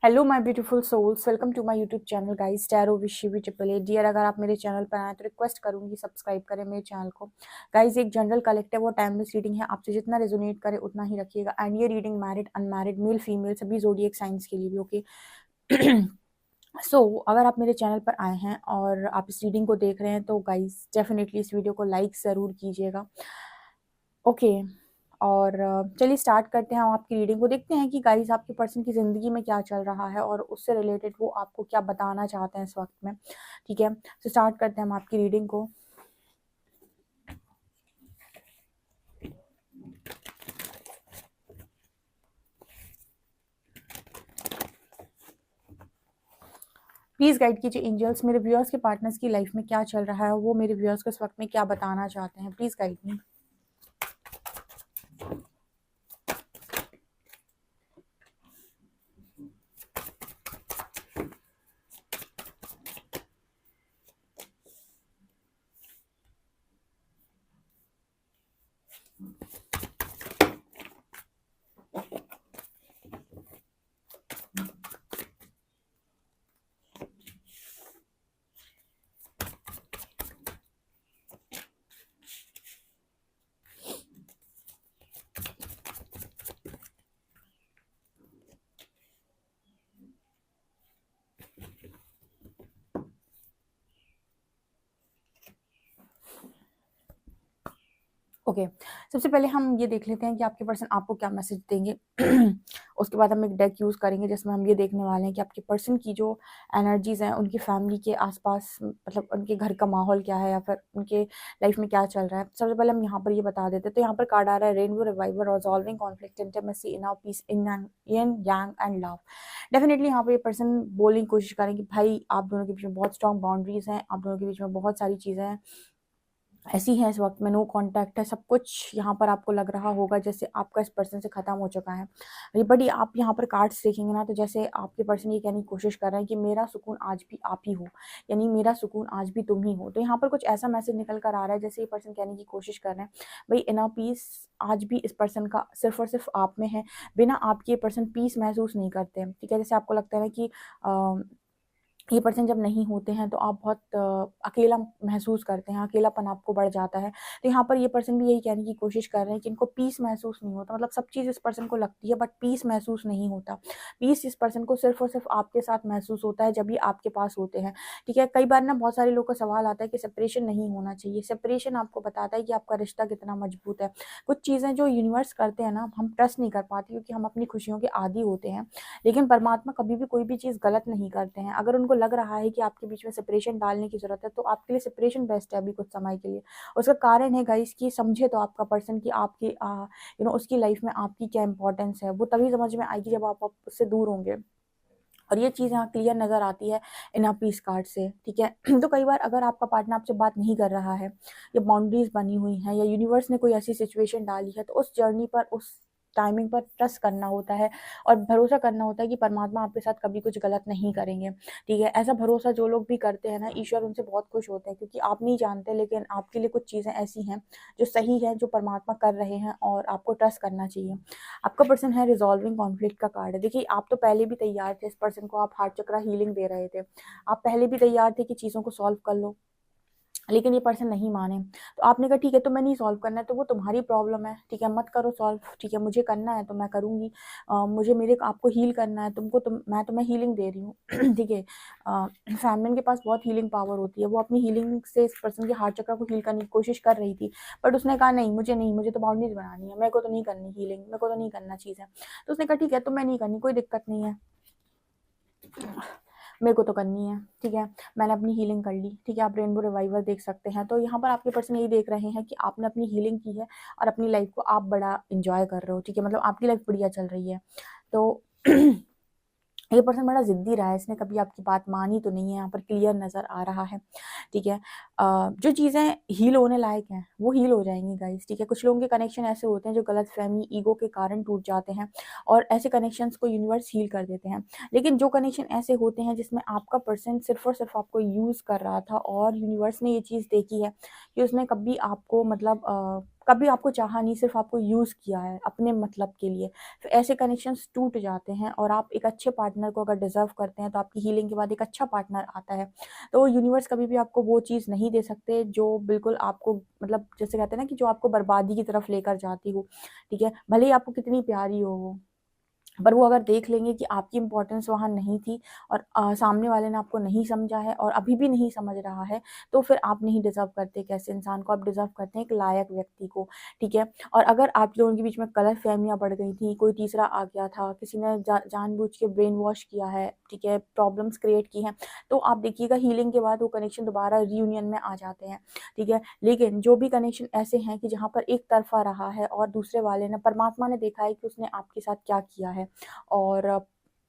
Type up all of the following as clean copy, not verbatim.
Hello my beautiful souls, welcome to my YouTube channel guys tarot with Shivi triple A. Dear, अगर आप मेरे channel पर आए तो रिक्वेस्ट करूंगी सब्सक्राइब करें मेरे चैनल को। गाइस, एक जनरल कलेक्टिव और टाइमलेस रीडिंग है, आपसे जितना रेजोनेट करे उतना ही रखिएगा। एंड ये reading married unmarried male female सभी जोडिएक साइंस के लिए भी ओके। अगर आप मेरे चैनल पर आए हैं और आप इस रीडिंग को देख रहे हैं तो गाइस डेफिनेटली इस वीडियो को लाइक ज़रूर कीजिएगा। ओके, और चलिए स्टार्ट करते हैं हम आपकी रीडिंग को। देखते हैं कि गाइस आपके पर्सन की ज़िंदगी में क्या चल रहा है और उससे रिलेटेड वो आपको क्या बताना चाहते हैं इस वक्त में। ठीक है, तो स्टार्ट करते हैं हम आपकी रीडिंग को। प्लीज़ गाइड कीजिए एंजल्स, मेरे व्यूअर्स के पार्टनर्स की लाइफ में क्या चल रहा है, वो मेरे व्यूअर्स को इस वक्त में क्या बताना चाहते हैं। Please guide me. ओके, सबसे पहले हम ये देख लेते हैं कि आपके पर्सन आपको क्या मैसेज देंगे। उसके बाद हम एक डेक यूज़ करेंगे जिसमें हम ये देखने वाले हैं कि आपके पर्सन की जो एनर्जीज़ हैं उनकी फैमिली के आसपास, मतलब उनके घर का माहौल क्या है या फिर उनके लाइफ में क्या चल रहा है। सबसे पहले हम यहाँ पर ये बता देते हैं। तो यहाँ पर कार्ड आ रहा है rainbow reviver, resolving conflict, intimacy, inner peace, in Yang and love. Definitely यहाँ पर ये पर्सन बोलने की कोशिश करें कि भाई आप दोनों के बीच में बहुत स्ट्रॉन्ग बाउंड्रीज हैं, आप दोनों के बीच में बहुत सारी चीज़ें हैं ऐसी है, इस वक्त में नो कांटेक्ट है, सब कुछ यहाँ पर आपको लग रहा होगा जैसे आपका इस पर्सन से ख़त्म हो चुका है। बट आप यहाँ पर कार्ड्स देखेंगे ना तो जैसे आपके पर्सन ये कहने की कोशिश कर रहे हैं कि मेरा सुकून आज भी आप ही हो, यानी मेरा सुकून आज भी तुम ही हो। तो यहाँ पर कुछ ऐसा मैसेज निकल कर आ रहा है जैसे ये पर्सन कहने की कोशिश कर रहे हैं भाई इनर पीस आज भी इस पर्सन का सिर्फ और सिर्फ आप में है। बिना आपके ये पर्सन पीस महसूस नहीं करते। ठीक है, जैसे आपको लगता है ना कि ये पर्सन जब नहीं होते हैं तो आप बहुत अकेला महसूस करते हैं, अकेलापन आपको बढ़ जाता है। तो यहाँ पर ये पर्सन भी यही कहने की कोशिश कर रहे हैं कि इनको पीस महसूस नहीं होता, मतलब सब चीज़ इस पर्सन को लगती है बट पीस महसूस नहीं होता। पीस इस पर्सन को सिर्फ और सिर्फ आपके साथ महसूस होता है जब भी आपके पास होते हैं। ठीक है, कई बार ना बहुत सारे लोगों का सवाल आता है कि सेपरेशन नहीं होना चाहिए। सेपरेशन आपको बताता है कि आपका रिश्ता कितना मजबूत है। कुछ चीज़ें जो यूनिवर्स करते हैं ना हम ट्रस्ट नहीं कर पाते क्योंकि हम अपनी खुशियों के आदी होते हैं। लेकिन परमात्मा कभी भी कोई भी चीज़ गलत नहीं करते हैं। अगर उनको लग रहा है कि आपके बीच में सेपरेशन डालने की ज़रूरत है तो आपके लिए सेपरेशन बेस्ट है अभी कुछ समय के लिए। उसका कारण है गाइस कि समझे तो आपका पर्सन कि आपकी उसकी लाइफ में आपकी क्या इंपॉर्टेंस है, वो तभी समझ में आएगी जब आप उससे दूर होंगे। और ये चीज़ यहाँ क्लियर नज़र आती है इन पीस कार्ड से। ठीक है, तो कई बार अगर आपका पार्टनर आपसे बात नहीं कर रहा है या बाउंड्रीज बनी हुई हैं या यूनिवर्स ने कोई ऐसी सिचुएशन डाली है तो उस जर्नी पर, उस टाइमिंग पर ट्रस्ट करना होता है और भरोसा करना होता है कि परमात्मा आपके साथ कभी कुछ गलत नहीं करेंगे। ठीक है, ऐसा भरोसा जो लोग भी करते हैं ना, ईश्वर उनसे बहुत खुश होते हैं क्योंकि आप नहीं जानते लेकिन आपके लिए कुछ चीज़ें ऐसी हैं जो सही है, जो परमात्मा कर रहे हैं और आपको ट्रस्ट करना चाहिए। आपका पर्सन है रिजॉल्विंग कॉन्फ्लिक्ट का कार्ड है। देखिए, आप तो पहले भी तैयार थे, इस पर्सन को आप हार्ट चक्रा हीलिंग दे रहे थे, आप पहले भी तैयार थे कि चीज़ों को सॉल्व कर लो, लेकिन ये पर्सन नहीं माने। तो आपने कहा ठीक है, तो मैं नहीं सॉल्व करना है तो वो तुम्हारी प्रॉब्लम है। ठीक है, मत करो सॉल्व। ठीक है, मुझे करना है तो मैं करूँगी। मुझे मेरे आपको हील करना है, तुमको मैं तुम्हें हीलिंग दे रही हूँ। ठीक है, फैमिली के पास बहुत हीलिंग पावर होती है। वो अपनी हीलिंग से इस पर्सन के हार्ट चक्र को हील करने की कोशिश कर रही थी बट उसने कहा नहीं, मुझे तो बाउंड्रीज बनानी है, मेरे को तो नहीं करनी हीलिंग, मेरे को तो नहीं करना चीज़ें। तो उसने कहा ठीक है, तो मैं नहीं करनी, कोई दिक्कत नहीं है, मेरे को तो करनी है। ठीक है, मैंने अपनी हीलिंग कर ली। ठीक है, आप रेनबो रिवाइवर देख सकते हैं। तो यहाँ पर आपके पर्सन यही देख रहे हैं कि आपने अपनी हीलिंग की है और अपनी लाइफ को आप बड़ा इंजॉय कर रहे हो। ठीक है, मतलब आपकी लाइफ बढ़िया चल रही है। तो ये पर्सन बड़ा जिद्दी रहा है, इसने कभी आपकी बात मानी तो नहीं है, यहाँ पर क्लियर नज़र आ रहा है। ठीक है, जो चीज़ें हील होने लायक हैं वो हील हो जाएंगी गाइस। ठीक है, कुछ लोगों के कनेक्शन ऐसे होते हैं जो गलत फहमी, ईगो के कारण टूट जाते हैं और ऐसे कनेक्शंस को यूनिवर्स हील कर देते हैं। लेकिन जो कनेक्शन ऐसे होते हैं जिसमें आपका पर्सन सिर्फ और सिर्फ आपको यूज़ कर रहा था और यूनिवर्स ने ये चीज़ देखी है कि उसने कभी आपको मतलब कभी आपको चाहा नहीं, सिर्फ आपको यूज़ किया है अपने मतलब के लिए। फिर ऐसे कनेक्शंस टूट जाते हैं और आप एक अच्छे पार्टनर को अगर डिज़र्व करते हैं तो आपकी हीलिंग के बाद एक अच्छा पार्टनर आता है। तो यूनिवर्स कभी भी आपको वो चीज़ नहीं दे सकते जो बिल्कुल आपको, मतलब जैसे कहते हैं ना कि जो आपको बर्बादी की तरफ लेकर जाती हो, ठीक है? भले ही आपको कितनी प्यारी हो वो, पर वो अगर देख लेंगे कि आपकी इम्पोर्टेंस वहाँ नहीं थी और सामने वाले ने आपको नहीं समझा है और अभी भी नहीं समझ रहा है, तो फिर आप नहीं डिज़र्व करते एक ऐसे इंसान को, आप डिज़र्व करते हैं एक लायक व्यक्ति को, ठीक है? और अगर आप लोगों के बीच में गलतफ़हमियाँ बढ़ गई थी, कोई तीसरा आ गया था, किसी ने जानबूझ के ब्रेन वॉश किया है, ठीक है? प्रॉब्लम्स क्रिएट की हैं, तो आप देखिएगा हीलिंग के बाद वो कनेक्शन दोबारा रियूनियन में आ जाते हैं, ठीक है? लेकिन जो भी कनेक्शन ऐसे हैं कि जहाँ पर एक तरफ़ा रहा है और दूसरे वाले ने, परमात्मा ने देखा है कि उसने आपके साथ क्या किया है, और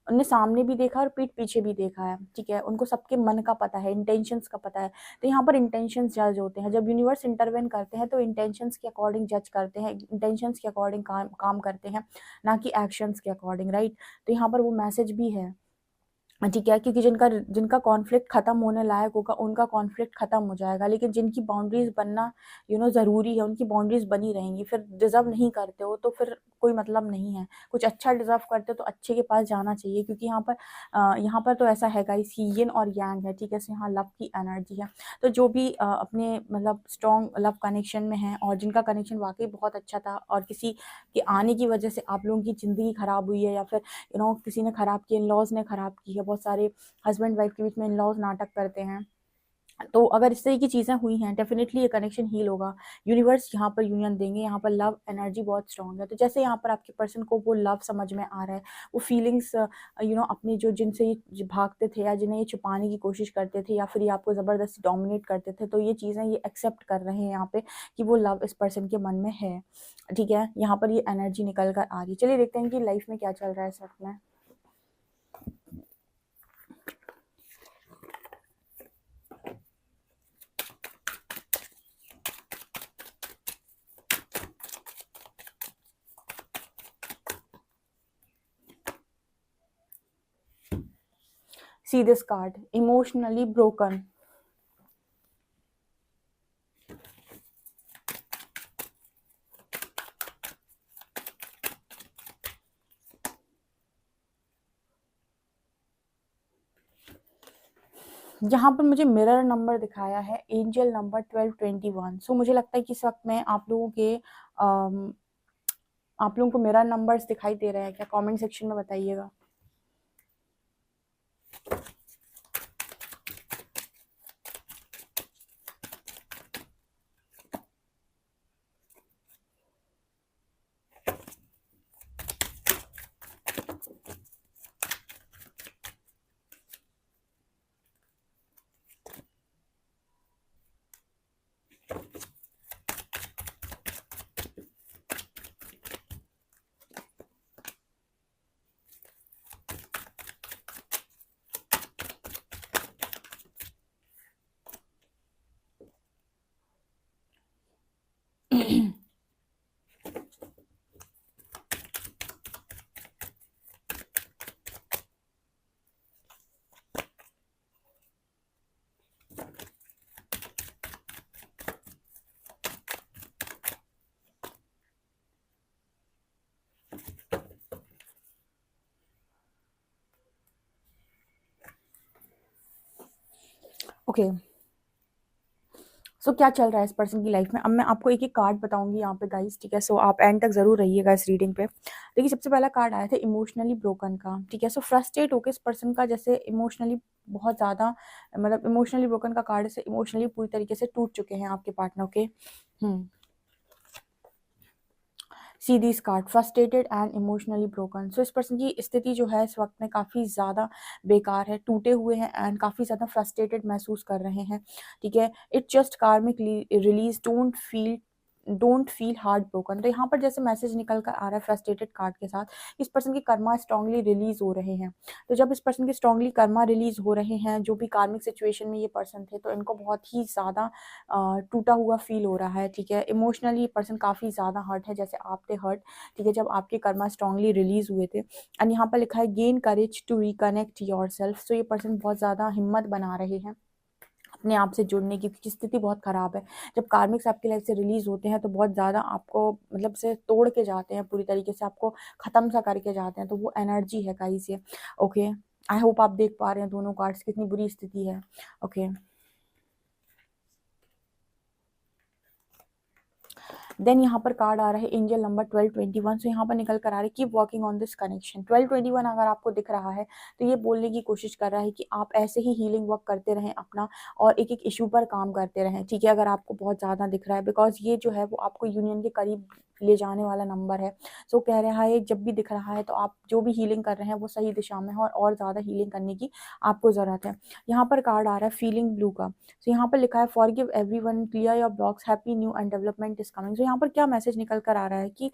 उनने सामने भी देखा और पीठ पीछे भी देखा है, ठीक है? उनको सबके मन का पता है, इंटेंशंस का पता है। तो यहाँ पर इंटेंशंस जज होते हैं। जब यूनिवर्स इंटरवेन करते हैं तो इंटेंशंस के अकॉर्डिंग जज करते हैं, इंटेंशंस के अकॉर्डिंग काम काम करते हैं, ना कि एक्शंस के अकॉर्डिंग, राइट? तो यहाँ पर वो मैसेज भी है, ठीक है? क्योंकि जिनका जिनका कॉन्फ्लिक्ट खत्म होने लायक होगा, उनका कॉन्फ्लिक्ट खत्म हो जाएगा, लेकिन जिनकी बाउंड्रीज़ बनना ज़रूरी है, उनकी बाउंड्रीज़ बनी रहेंगी। फिर डिज़र्व नहीं करते हो तो फिर कोई मतलब नहीं है। कुछ अच्छा डिज़र्व करते हो तो अच्छे के पास जाना चाहिए, क्योंकि यहाँ पर तो ऐसा है गाइस कि यिन और यांग है, ठीक है? यहाँ लव की एनर्जी है। तो जो भी अपने मतलब स्ट्रॉन्ग लव कनेक्शन में हैं और जिनका कनेक्शन वाक़ई बहुत अच्छा था और किसी के आने की वजह से आप लोगों की ज़िंदगी ख़राब हुई है, या फिर किसी ने ख़राब किया, इन-लॉज़ ने ख़राब की है, बहुत सारे हस्बैंड वाइफ के बीच में इन-लॉज़ नाटक करते हैं। तो अगर इस तरह की चीज़ें हुई हैं, डेफ़िनेटली ये कनेक्शन हील होगा। यूनिवर्स यहाँ पर यूनियन देंगे, यहाँ पर लव एनर्जी बहुत स्ट्रॉन्ग है। तो जैसे यहाँ पर आपके पर्सन को वो लव समझ में आ रहा है, वो फीलिंग्स अपनी जो जिनसे ये भागते थे या जिन्हें ये छुपाने की कोशिश करते थे या फिर ये आपको ज़बरदस्ती डोमिनेट करते थे, तो ये चीज़ें ये एक्सेप्ट कर रहे हैं यहाँ पे कि वो लव इस पर्सन के मन में है, ठीक है? यहाँ पर ये एनर्जी निकल कर आ रही है। चलिए देखते हैं कि लाइफ़ में क्या चल रहा है इस वक़्त में। See this card, emotionally broken. यहाँ पर मुझे मिरर नंबर दिखाया है, एंजल नंबर 1221। सो मुझे लगता है कि इस वक्त में आप लोगों को मिरर नंबर्स दिखाई दे रहे हैं क्या? कमेंट सेक्शन में बताइएगा। ओके, सो क्या चल रहा है इस पर्सन की लाइफ में? अब मैं आपको एक एक कार्ड बताऊंगी यहाँ पे गाइस, ठीक है? सो आप एंड तक जरूर रहिएगा इस रीडिंग पे। देखिए, सबसे पहला कार्ड आया था इमोशनली ब्रोकन का, ठीक है? सो फ्रस्ट्रेट होकर इस पर्सन का जैसे इमोशनली बहुत ज़्यादा, मतलब इमोशनली ब्रोकन का कार्ड से इमोशनली पूरी तरीके से टूट चुके हैं आपके पार्टनर के। See this card, frustrated and emotionally broken. So इस पर्सन की स्थिति जो है इस वक्त में काफ़ी ज़्यादा बेकार है, टूटे हुए हैं एंड काफ़ी ज़्यादा फ्रस्ट्रेटेड महसूस कर रहे हैं, ठीक है? इट जस्ट कार्मिक release, don't feel heart broken. तो यहाँ पर जैसे मैसेज निकल कर आ रहा है फ्रस्ट्रेटेड कार्ड के साथ, इस पर्सन के कर्मा स्ट्रांगली रिलीज हो रहे हैं। तो जब इस पर्सन के स्ट्रांगली कर्मा रिलीज हो रहे हैं, जो भी कार्मिक सिचुएशन में ये पर्सन थे, तो इनको बहुत ही ज़्यादा टूटा हुआ फील हो रहा है, ठीक है? इमोशनली पर्सन काफ़ी ज़्यादा हर्ट है, जैसे आप थे हर्ट, ठीक है, जब आपके कर्मा स्ट्रांगली रिलीज हुए थे। एंड यहाँ पर लिखा है gain courage to reconnect yourself. So ये पर्सन बहुत ज़्यादा हिम्मत बना रहे हैं अपने आप से जुड़ने की, क्योंकि स्थिति बहुत ख़राब है। जब कार्मिक्स आपकी लाइफ से रिलीज़ होते हैं तो बहुत ज़्यादा आपको मतलब से तोड़ के जाते हैं, पूरी तरीके से आपको ख़त्म सा करके जाते हैं, तो वो एनर्जी है गाइस ये। ओके, आई होप आप देख पा रहे हैं दोनों कार्ड्स कितनी बुरी स्थिति है। ओके, देन यहाँ पर कार्ड आ रहा है एंजल नंबर 1221। सो यहाँ पर निकल कर आ रहा है keep working on this connection. 1221 अगर आपको दिख रहा है तो ये बोलने की कोशिश कर रहा है कि आप ऐसे ही हीलिंग वर्क करते रहें अपना, और एक एक इशू पर काम करते रहें, ठीक है। अगर आपको बहुत ज़्यादा दिख रहा है, बिकॉज ये जो है वो आपको यूनियन के करीब ले जाने वाला नंबर है। सो कह रहा है जब भी दिख रहा है तो आप जो भी हीलिंग कर रहे हैं वो सही दिशा में है, और ज़्यादा हीलिंग करने की आपको ज़रूरत है। यहाँ पर कार्ड आ रहा है फीलिंग ब्लू का। सो यहाँ पर लिखा है forgive everyone, clear your blocks, happy new and development is coming. So यहाँ पर क्या मैसेज निकल कर आ रहा है कि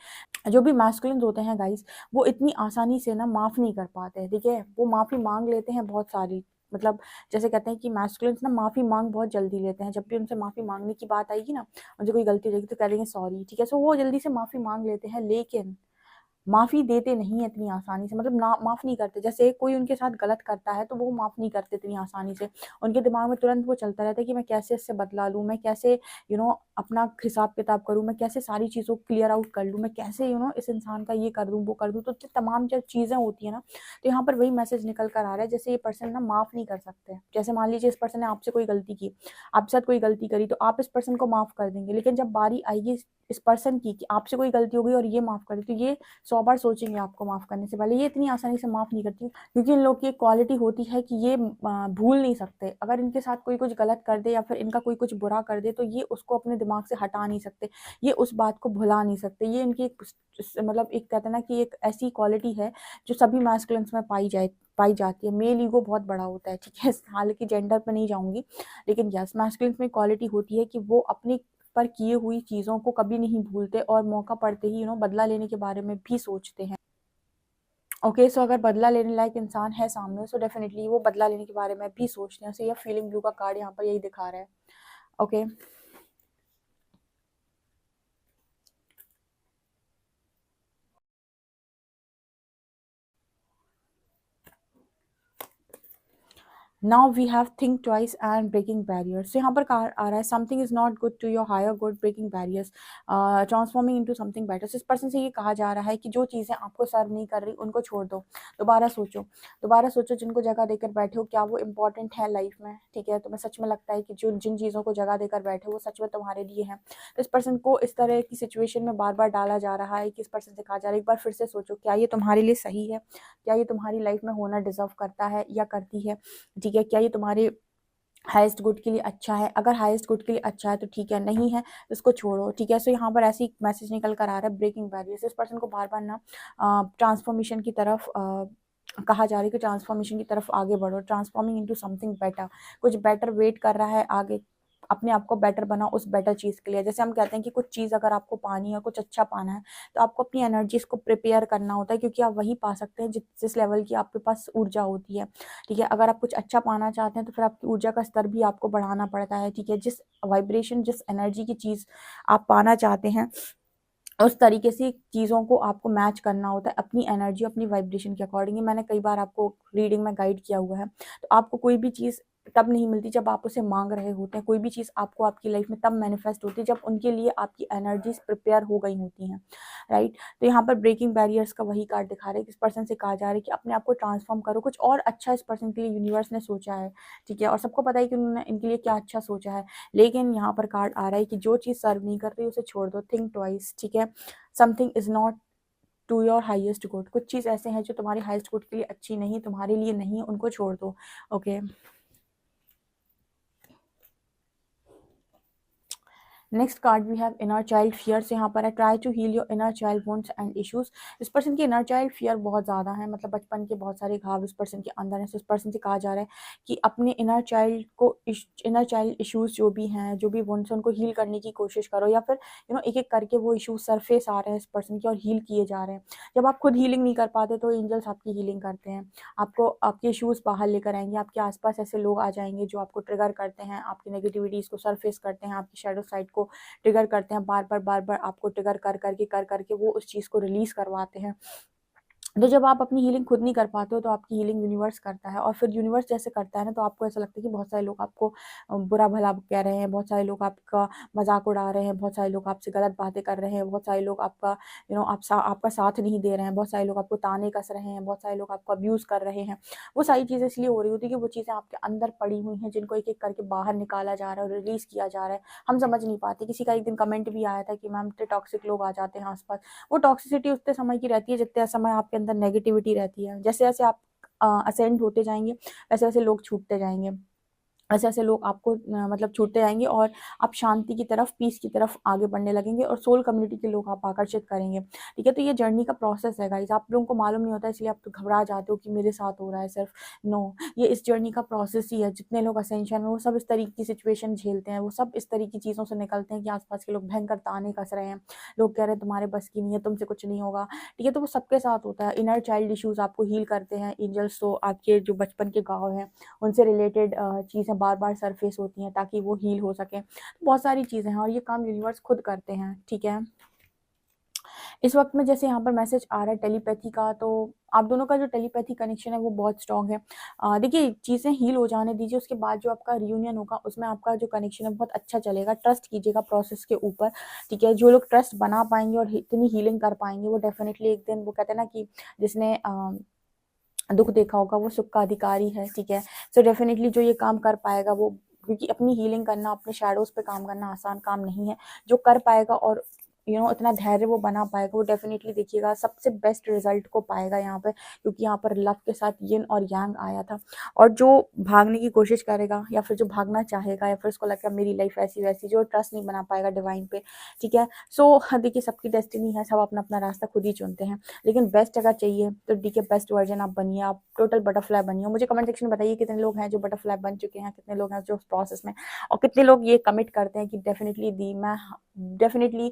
जो भी मैस्कुलिन्स होते हैं गाइस, वो इतनी आसानी से ना माफ़ नहीं कर पाते हैं, ठीक है। वो माफ़ी मांग लेते हैं बहुत सारी, मतलब जैसे कहते हैं कि मैस्कुलिन्स ना माफ़ी मांग बहुत जल्दी लेते हैं। जब भी उनसे माफ़ी मांगने की बात आएगी ना, उनसे कोई गलती हो जाएगी तो कह देंगे सॉरी, ठीक है। सो वो जल्दी से माफ़ी मांग लेते हैं, लेकिन माफ़ी देते नहीं है इतनी आसानी से, मतलब ना माफ़ नहीं करते। जैसे कोई उनके साथ गलत करता है तो वो माफ़ नहीं करते इतनी आसानी से। उनके दिमाग में तुरंत वो चलता रहता है कि मैं कैसे इससे बदला लूँ, मैं कैसे अपना हिसाब किताब करूँ, मैं कैसे सारी चीज़ों को क्लियर आउट कर लूँ, मैं कैसे इस इंसान का ये कर दूँ वो कर दूँ। तो तमाम जब चीज़ें होती है ना, तो यहाँ पर वही मैसेज निकल कर आ रहा है, जैसे ये पर्सन ना माफ़ नहीं कर सकते। जैसे मान लीजिए इस पर्सन ने आपसे कोई गलती की, आपके साथ कोई गलती करी, तो आप इस पर्सन को माफ़ कर देंगे, लेकिन जब बारी आएगी इस पर्सन की कि आपसे कोई गलती हो गई और ये माफ़ करे, तो ये 100 बार सोचेंगे आपको माफ़ करने से पहले। ये इतनी आसानी से माफ़ नहीं करती, क्योंकि इन लोग की एक क्वालिटी होती है कि ये भूल नहीं सकते। अगर इनके साथ कोई कुछ गलत कर दे या फिर इनका कोई कुछ बुरा कर दे, तो ये उसको अपने दिमाग से हटा नहीं सकते, ये उस बात को भुला नहीं सकते। ये इनकी मतलब एक कहते हैं ना कि एक ऐसी क्वालिटी है जो सभी मैस्कुलिन्स में पाई जाती है। मेल ईगो बहुत बड़ा होता है, ठीक है। हालांकि जेंडर पर नहीं जाऊंगी, लेकिन यस, मैस्कुलिन्स में क्वालिटी होती है कि वो अपनी पर किए हुई चीज़ों को कभी नहीं भूलते, और मौका पड़ते ही बदला लेने के बारे में भी सोचते हैं। ओके, सो अगर बदला लेने लायक इंसान है सामने, सो डेफिनेटली वो बदला लेने के बारे में भी सोचते हैं। सो ये फीलिंग ब्लू का कार्ड यहाँ पर यही दिखा रहा है। Okay, now we have think twice and breaking barriers. यहाँ पर कार्ड आ रहा है something is not good to your higher good, breaking barriers, transforming into something better. इस पर्सन से ये कहा जा रहा है कि जो चीज़ें आपको सर्व नहीं कर रही उनको छोड़ दो। दोबारा सोचो जिनको जगह देकर बैठे हो, क्या वो इंपॉर्टेंट है लाइफ में, ठीक है। तुम्हें सच में लगता है कि जो जिन चीज़ों को जगह देकर बैठे हो वो सच में तुम्हारे लिए है। तो इस पर्सन को इस तरह की सिचुएशन में बार बार डाला जा रहा है कि इस पर्सन से कहा जा रहा है एक बार फिर से सोचो, क्या ये तुम्हारे लिए सही है, क्या ये तुम्हारी लाइफ में होना डिजर्व करता है या करती है, ठीक है। क्या ये तुम्हारे हाईएस्ट गुड के लिए अच्छा है? अगर हाईएस्ट गुड के लिए अच्छा है तो ठीक है, नहीं है तो इसको छोड़ो, ठीक है। सो यहाँ पर ऐसी मैसेज निकल कर आ रहा है ब्रेकिंग बैरियर्स। इस पर्सन को बार बार ना ट्रांसफॉर्मेशन की तरफ कहा जा रहा है कि ट्रांसफॉर्मेशन की तरफ आगे बढ़ो, ट्रांसफॉर्मिंग इनटू समथिंग बेटर। कुछ बेटर वेट कर रहा है आगे, अपने आप को बेटर बनाओ उस बेटर चीज़ के लिए। जैसे हम कहते हैं कि कुछ चीज़ अगर आपको पानी है, कुछ अच्छा पाना है, तो आपको अपनी एनर्जीज को प्रिपेयर करना होता है, क्योंकि आप वही पा सकते हैं जिस लेवल की आपके पास ऊर्जा होती है, ठीक है। अगर आप कुछ अच्छा पाना चाहते हैं तो फिर आपकी ऊर्जा का स्तर भी आपको बढ़ाना पड़ता है, ठीक है। जिस वाइब्रेशन, जिस एनर्जी की चीज़ आप पाना चाहते हैं, उस तरीके से चीज़ों को आपको मैच करना होता है अपनी एनर्जी, अपनी वाइब्रेशन के अकॉर्डिंग। मैंने कई बार आपको रीडिंग में गाइड किया हुआ है। तो आपको कोई भी चीज़ तब नहीं मिलती जब आप उसे मांग रहे होते हैं। कोई भी चीज़ आपको आपकी लाइफ में तब मैनिफेस्ट होती है जब उनके लिए आपकी एनर्जीज प्रिपेयर हो गई होती हैं, राइट। तो यहाँ पर ब्रेकिंग बैरियर्स का वही कार्ड दिखा रहे हैं कि इस पर्सन से कहा जा रहा है कि अपने आप को ट्रांसफॉर्म करो, कुछ और अच्छा इस पर्सन के लिए यूनिवर्स ने सोचा है, ठीक है। और सबको पता है कि उन्होंने इनके लिए क्या अच्छा सोचा है, लेकिन यहाँ पर कार्ड आ रहा है कि जो चीज़ सर्व नहीं कर रही उसे छोड़ दो, थिंक ट्वाइस, ठीक है। Something is not to your highest good. कुछ चीज़ ऐसे हैं जो तुम्हारी हाईएस्ट गुड के लिए अच्छी नहीं, तुम्हारे लिए नहीं, उनको छोड़ दो। Okay, next card we have inner child fear. से यहाँ पर है try to heal your inner child wants and issues. इस पर्सन की इनर चाइल्ड फियर बहुत ज़्यादा है, मतलब बचपन के बहुत सारे घाव इस पर्सन के अंदर है। इस पर्सन से कहा जा रहा है कि अपने इनर चाइल्ड को, इनर चाइल्ड इश्यूज जो भी हैं, जो भी वॉन्ट्स, उनको हील करने की कोशिश करो, या फिर एक एक करके वो इश्यूज सरफेस आ रहे हैं इस पर्सन के और हील किए जा रहे हैं। जब आप खुद हीलिंग नहीं कर पाते तो एंजल्स आपकी हीलिंग करते हैं, आपको आपके इश्यूज बाहर लेकर आएंगे। आपके आसपास ऐसे लोग आ जाएंगे जो आपको ट्रिगर करते हैं, आपकी नेगेटिविटीज को सरफेस करते हैं, आपकी शेडो साइड को ट्रिगर करते हैं, बार बार आपको ट्रिगर कर करके वो उस चीज़ को रिलीज करवाते हैं। तो जब आप अपनी हीलिंग खुद नहीं कर पाते हो तो आपकी हीलिंग यूनिवर्स करता है, और फिर यूनिवर्स जैसे करता है ना, तो आपको ऐसा लगता है कि बहुत सारे लोग आपको बुरा भला कह रहे हैं, बहुत सारे लोग आपका मजाक उड़ा रहे हैं, बहुत सारे लोग आपसे गलत बातें कर रहे हैं, बहुत सारे लोग आपका आपका साथ नहीं दे रहे हैं, बहुत सारे लोग आपको ताने कस रहे हैं, बहुत सारे लोग आपको अब्यूज़ कर रहे हैं। वो सारी चीज़ें इसलिए हो रही होती है कि वो चीज़ें आपके अंदर पड़ी हुई हैं, जिनको एक एक करके बाहर निकाला जा रहा है और रिलीज़ किया जा रहा है। हम समझ नहीं पाते। किसी का एक दिन कमेंट भी आया था कि मैम इतने टॉक्सिक लोग आ जाते हैं आसपास। वो टॉक्सिसिटी उतने समय की रहती है जितने समय आपके अंदर नेगेटिविटी रहती है। जैसे-जैसे आप असेंड होते जाएँगे, वैसे-वैसे लोग छूटते जाएँगे। ऐसे-ऐसे लोग आपको मतलब छूटते जाएँगे और आप शांति की तरफ, पीस की तरफ आगे बढ़ने लगेंगे और सोल कम्युनिटी के लोग आप आकर्षित करेंगे। ठीक है? तो ये जर्नी का प्रोसेस है गाइज़। आप लोगों को मालूम नहीं होता है, इसलिए आप तो घबरा जाते हो कि मेरे साथ हो रहा है सिर्फ़। नो, ये इस जर्नी का प्रोसेस ही है। जितने लोग असेंशन में, वो सब इस तरीके की सिचुएशन झेलते हैं, वो सब इस तरह की चीज़ों से निकलते हैं कि आस-पास के लोग भयंकर ताने कस रहे हैं। लोग कह रहे हैं तुम्हारे बस की नहीं है, तुमसे कुछ नहीं होगा। ठीक है? तो वो सबके साथ होता है। इनर चाइल्ड इश्यूज़ आपको हील करते हैं एंजल्स, तो आपके जो बचपन के घाव हैं उनसे रिलेटेड चीज़ें बार-बार सरफेस होती हैं ताकि वो हील हो सकें। बहुत सारी चीज़ें हैं और ये काम यूनिवर्स खुद करते हैं, ठीक है? इस वक़्त में जैसे यहाँ पर मैसेज आ रहा है टेलीपैथी का, तो आप दोनों का जो टेलीपैथी कनेक्शन है वो बहुत स्ट्रॉन्ग है। देखिए चीज़ें हील हो जाने दीजिए, उसके बाद जो आपका रियूनियन होगा उसमें आपका जो कनेक्शन है बहुत अच्छा चलेगा। ट्रस्ट कीजिएगा प्रोसेस के ऊपर, ठीक है? जो लोग ट्रस्ट बना पाएँगे और इतनी हीलिंग कर पाएँगे, वो डेफ़िनिटली एक दिन, वो कहते हैं ना कि जिसने दुःख देखा होगा वो सुख का अधिकारी है, ठीक है? सो डेफ़िनिटली जो ये काम कर पाएगा वो, क्योंकि अपनी हीलिंग करना, अपने शैडोज़ पे काम करना आसान काम नहीं है। जो कर पाएगा और इतना धैर्य वो बना पाएगा, वो डेफ़िनिटली देखिएगा सबसे बेस्ट रिज़ल्ट को पाएगा यहाँ पे, क्योंकि यहाँ पर लव के साथ यिन और यांग आया था। और जो भागने की कोशिश करेगा या फिर जो भागना चाहेगा या फिर उसको लगेगा मेरी लाइफ़ ऐसी-वैसी, जो ट्रस्ट नहीं बना पाएगा डिवाइन पे, ठीक है? सो देखिए सबकी डेस्टिनी है, सब अपना-अपना रास्ता खुद ही चुनते हैं। लेकिन बेस्ट अगर चाहिए तो डी के बेस्ट वर्जन आप बनिए, आप टोटल बटरफ्लाई बनिए। मुझे कमेंट सेक्शन में बताइए कितने लोग हैं जो बटरफ्लाई बन चुके हैं, कितने लोग हैं जो उस प्रोसेस में, और कितने लोग ये कमिट करते हैं कि डेफिनिटली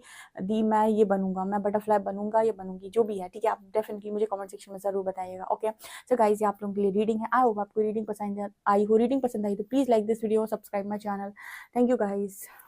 मैं ये बनूँगा, मैं बटरफ्लाई बनूँगा या बनूँगी, जो भी है, ठीक है? आप डेफिनिटली मुझे कमेंट सेक्शन में ज़रूर बताइएगा, ओके? सो गाइज़, ये आप लोगों के लिए रीडिंग है। आई होप आपको रीडिंग पसंद आई हो। रीडिंग पसंद आई तो please like this video, subscribe my channel. Thank you guys.